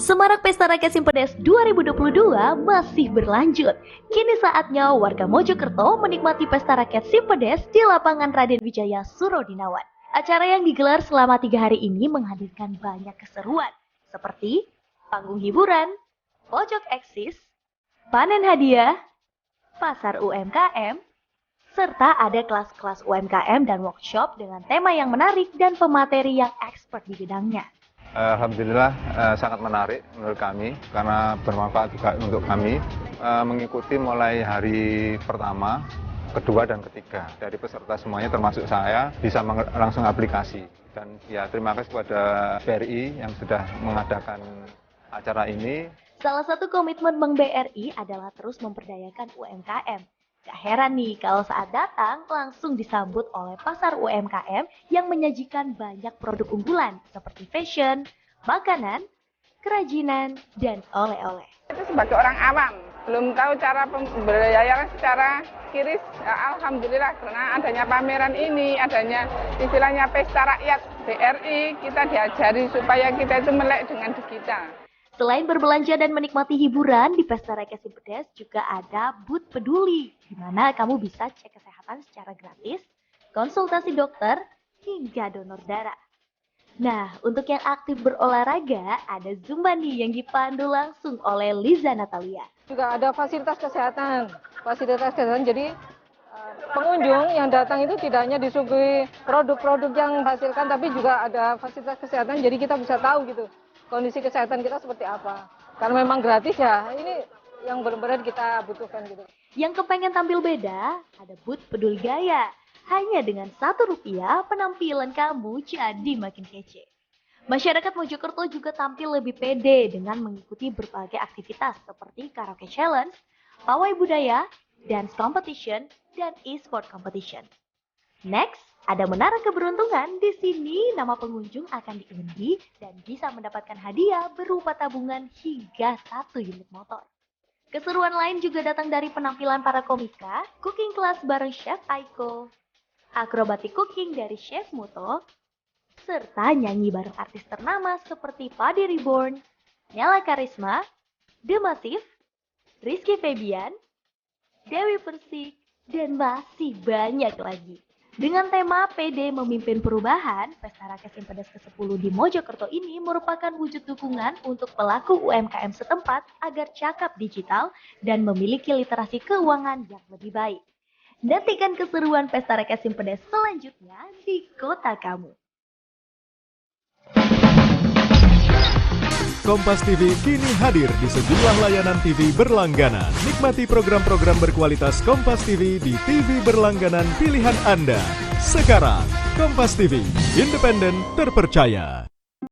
Semarak Pesta Rakyat Simpedes 2022 masih berlanjut. Kini saatnya warga Mojokerto menikmati Pesta Rakyat Simpedes di lapangan Raden Wijaya Surodinawan. Acara yang digelar selama 3 hari ini menghadirkan banyak keseruan, seperti panggung hiburan, pojok eksis, panen hadiah, pasar UMKM, serta ada kelas-kelas UMKM dan workshop dengan tema yang menarik dan pemateri yang expert di bidangnya. Alhamdulillah sangat menarik menurut kami karena bermanfaat juga untuk kami mengikuti mulai hari pertama, kedua dan ketiga. Dari peserta semuanya termasuk saya bisa langsung aplikasi. Dan ya terima kasih kepada BRI yang sudah mengadakan acara ini. Salah satu komitmen Bank BRI adalah terus memperdayakan UMKM. Gak heran nih kalau saat datang langsung disambut oleh pasar UMKM yang menyajikan banyak produk unggulan seperti fashion, makanan, kerajinan, dan oleh-oleh. Itu sebagai orang awam, belum tahu cara pembayaran secara kiris. Alhamdulillah karena adanya pameran ini, adanya istilahnya Pesta Rakyat BRI, kita diajari supaya kita itu melek dengan digital. Selain berbelanja dan menikmati hiburan, di Pesta Rakyat Simpedes juga ada booth peduli, di mana kamu bisa cek kesehatan secara gratis, konsultasi dokter, hingga donor darah. Nah, untuk yang aktif berolahraga, ada Zumba nih yang dipandu langsung oleh Liza Natalia. Juga ada fasilitas kesehatan, jadi pengunjung yang datang itu tidak hanya disuguhi produk-produk yang dihasilkan, tapi juga ada fasilitas kesehatan, jadi kita bisa tahu gitu kondisi kesehatan kita seperti apa. Karena memang gratis ya, ini yang benar-benar kita butuhkan gitu. Yang kepengen tampil beda, ada booth peduli gaya. Hanya dengan Rp1, penampilan kamu jadi makin kece. Masyarakat Mojokerto juga tampil lebih pede dengan mengikuti berbagai aktivitas seperti karaoke challenge, pawai budaya, dance competition, dan e-sport competition. Next, ada menara keberuntungan. Di sini nama pengunjung akan diundi dan bisa mendapatkan hadiah berupa tabungan hingga 1 unit motor. Keseruan lain juga datang dari penampilan para komika, cooking class bareng Chef Aiko, akrobatik cooking dari Chef Muto, serta nyanyi bareng artis ternama seperti Padi Reborn, Nela Karisma, The Massive, Rizky Febian, Dewi Persik, dan masih banyak lagi. Dengan tema PD Memimpin Perubahan, Pesta Rakyat Simpedes ke-10 di Mojokerto ini merupakan wujud dukungan untuk pelaku UMKM setempat agar cakap digital dan memiliki literasi keuangan yang lebih baik. Nantikan keseruan Pesta Rakyat Simpedes selanjutnya di kota kamu. Kompas TV kini hadir di sejumlah layanan TV berlangganan. Nikmati program-program berkualitas Kompas TV di TV berlangganan pilihan Anda. Sekarang, Kompas TV, independen, terpercaya.